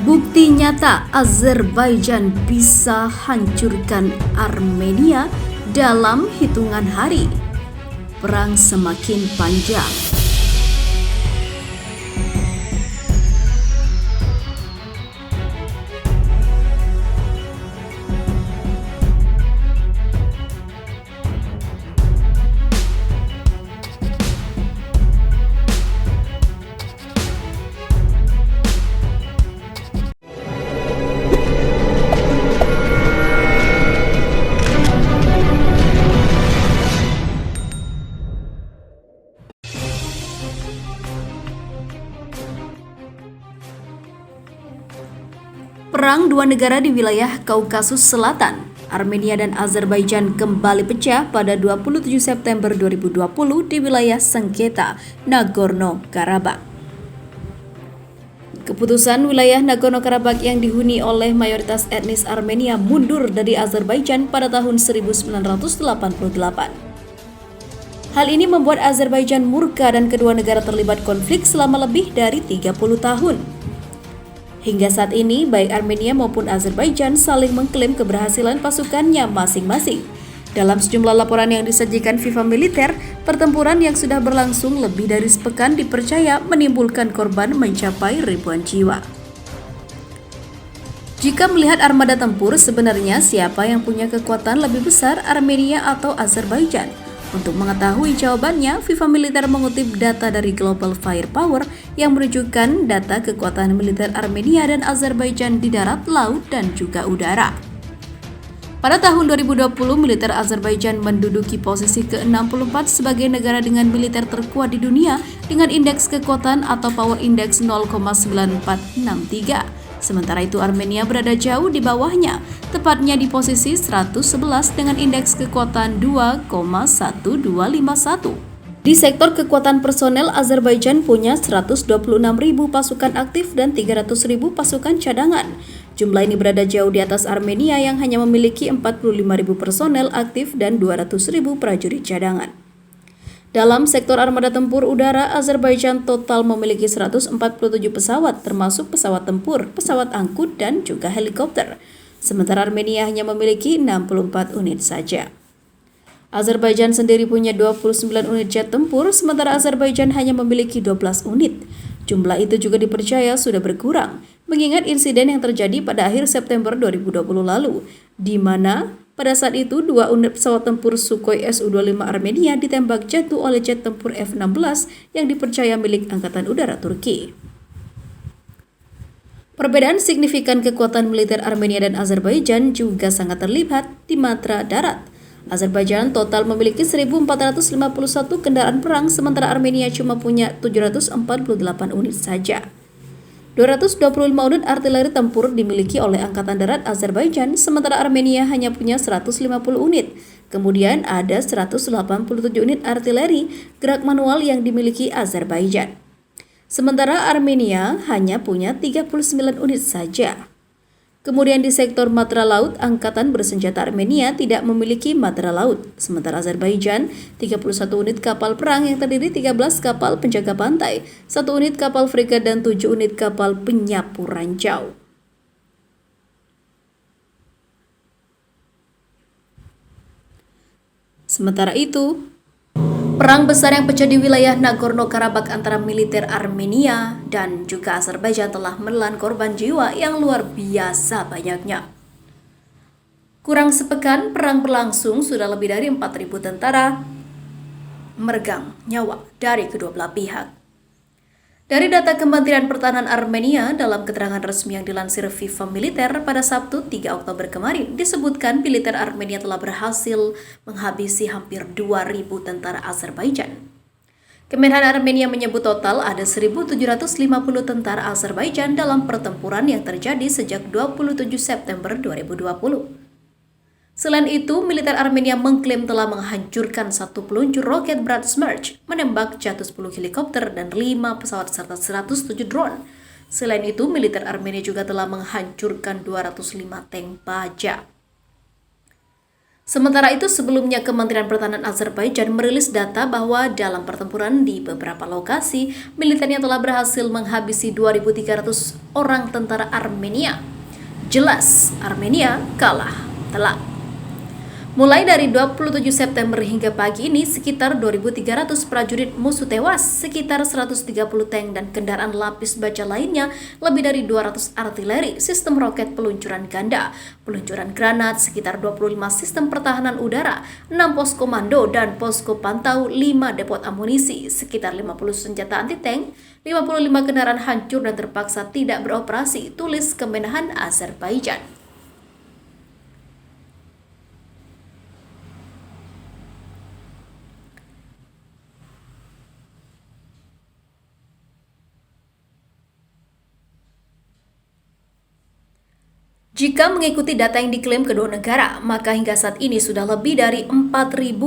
Bukti nyata Azerbaijan bisa hancurkan Armenia dalam hitungan hari. Perang semakin panjang. Perang dua negara di wilayah Kaukasus Selatan, Armenia dan Azerbaijan kembali pecah pada 27 September 2020 di wilayah sengketa Nagorno-Karabakh. Keputusan wilayah Nagorno-Karabakh yang dihuni oleh mayoritas etnis Armenia mundur dari Azerbaijan pada tahun 1988. Hal ini membuat Azerbaijan murka dan kedua negara terlibat konflik selama lebih dari 30 tahun. Hingga saat ini, baik Armenia maupun Azerbaijan saling mengklaim keberhasilan pasukannya masing-masing. Dalam sejumlah laporan yang disajikan FIFA militer, pertempuran yang sudah berlangsung lebih dari sepekan dipercaya menimbulkan korban mencapai ribuan jiwa. Jika melihat armada tempur, sebenarnya siapa yang punya kekuatan lebih besar, Armenia atau Azerbaijan? Untuk mengetahui jawabannya, FIFA militer mengutip data dari Global Firepower yang menunjukkan data kekuatan militer Armenia dan Azerbaijan di darat, laut, dan juga udara. Pada tahun 2020, militer Azerbaijan menduduki posisi ke-64 sebagai negara dengan militer terkuat di dunia dengan indeks kekuatan atau Power Index 0,9463. Sementara itu Armenia berada jauh di bawahnya, tepatnya di posisi 111 dengan indeks kekuatan 2,1251. Di sektor kekuatan personel, Azerbaijan punya 126.000 pasukan aktif dan 300.000 pasukan cadangan. Jumlah ini berada jauh di atas Armenia yang hanya memiliki 45.000 personel aktif dan 200.000 prajurit cadangan. Dalam sektor armada tempur udara, Azerbaijan total memiliki 147 pesawat, termasuk pesawat tempur, pesawat angkut, dan juga helikopter. Sementara Armenia hanya memiliki 64 unit saja. Azerbaijan sendiri punya 29 unit jet tempur, sementara Azerbaijan hanya memiliki 12 unit. Jumlah itu juga dipercaya sudah berkurang, mengingat insiden yang terjadi pada akhir September 2020 lalu, di mana pada saat itu, 2 unit pesawat tempur Sukhoi Su-25 Armenia ditembak jatuh oleh jet tempur F-16 yang dipercaya milik Angkatan Udara Turki. Perbedaan signifikan kekuatan militer Armenia dan Azerbaijan juga sangat terlihat di matra darat. Azerbaijan total memiliki 1.451 kendaraan perang, sementara Armenia cuma punya 748 unit saja. 225 unit artileri tempur dimiliki oleh Angkatan Darat Azerbaijan, sementara Armenia hanya punya 150 unit. Kemudian ada 187 unit artileri gerak manual yang dimiliki Azerbaijan. Sementara Armenia hanya punya 39 unit saja. Kemudian di sektor matra laut, Angkatan Bersenjata Armenia tidak memiliki matra laut, sementara Azerbaijan 31 unit kapal perang yang terdiri 13 kapal penjaga pantai, 1 unit kapal fregat dan 7 unit kapal penyapu ranjau. Sementara itu, perang besar yang pecah di wilayah Nagorno-Karabakh antara militer Armenia dan juga Azerbaijan telah menelan korban jiwa yang luar biasa banyaknya. Kurang sepekan perang berlangsung, sudah lebih dari 4.000 tentara meregang nyawa dari kedua belah pihak. Dari data Kementerian Pertahanan Armenia, dalam keterangan resmi yang dilansir FIFA militer pada Sabtu 3 Oktober kemarin, disebutkan militer Armenia telah berhasil menghabisi hampir 2.000 tentara Azerbaijan. Kemenhan Armenia menyebut total ada 1.750 tentara Azerbaijan dalam pertempuran yang terjadi sejak 27 September 2020. Selain itu, militer Armenia mengklaim telah menghancurkan 1 peluncur roket berat Smerch, menembak jatuh 10 helikopter dan 5 pesawat serta 107 drone. Selain itu, militer Armenia juga telah menghancurkan 205 tank baja. Sementara itu, sebelumnya Kementerian Pertahanan Azerbaijan merilis data bahwa dalam pertempuran di beberapa lokasi, militernya telah berhasil menghabisi 2.300 orang tentara Armenia. Jelas, Armenia kalah telak. Mulai dari 27 September hingga pagi ini, sekitar 2.300 prajurit musuh tewas, sekitar 130 tank dan kendaraan lapis baja lainnya, lebih dari 200 artileri, sistem roket peluncuran ganda, peluncuran granat, sekitar 25 sistem pertahanan udara, 6 pos komando dan posko pantau, 5 depot amunisi, sekitar 50 senjata anti-tank, 55 kendaraan hancur dan terpaksa tidak beroperasi, tulis Kemenahan Azerbaijan. Jika mengikuti data yang diklaim kedua negara, maka hingga saat ini sudah lebih dari 4.050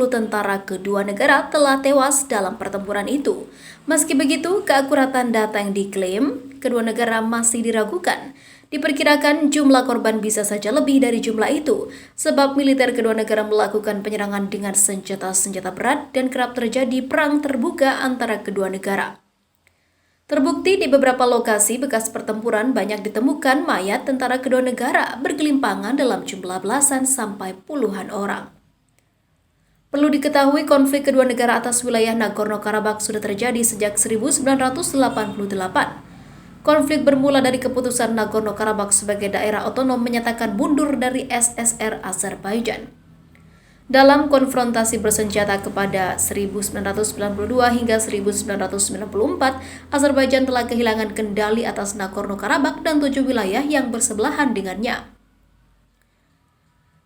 tentara kedua negara telah tewas dalam pertempuran itu. Meski begitu, keakuratan data yang diklaim kedua negara masih diragukan. Diperkirakan jumlah korban bisa saja lebih dari jumlah itu, sebab militer kedua negara melakukan penyerangan dengan senjata-senjata berat dan kerap terjadi perang terbuka antara kedua negara. Terbukti di beberapa lokasi bekas pertempuran banyak ditemukan mayat tentara kedua negara bergelimpangan dalam jumlah belasan sampai puluhan orang. Perlu diketahui konflik kedua negara atas wilayah Nagorno-Karabakh sudah terjadi sejak 1988. Konflik bermula dari keputusan Nagorno-Karabakh sebagai daerah otonom menyatakan mundur dari SSR Azerbaijan. Dalam konfrontasi bersenjata kepada 1992 hingga 1994, Azerbaijan telah kehilangan kendali atas Nagorno-Karabakh dan 7 wilayah yang bersebelahan dengannya.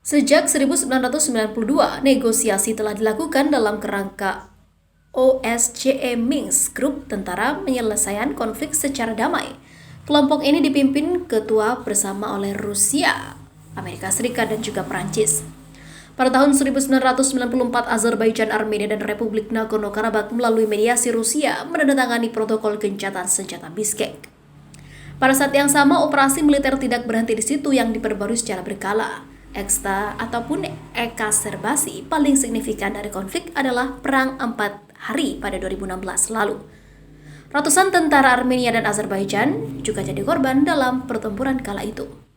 Sejak 1992, negosiasi telah dilakukan dalam kerangka OSCE Minsk Group Tentara Penyelesaian Konflik Secara Damai. Kelompok ini dipimpin ketua bersama oleh Rusia, Amerika Serikat, dan juga Prancis. Pada tahun 1994, Azerbaijan, Armenia, dan Republik Nagorno-Karabakh melalui mediasi Rusia menandatangani protokol gencatan senjata Bishkek. Pada saat yang sama, operasi militer tidak berhenti di situ yang diperbarui secara berkala. Eksta ataupun eksaserbasi paling signifikan dari konflik adalah Perang 4 Hari pada 2016 lalu. Ratusan tentara Armenia dan Azerbaijan juga jadi korban dalam pertempuran kala itu.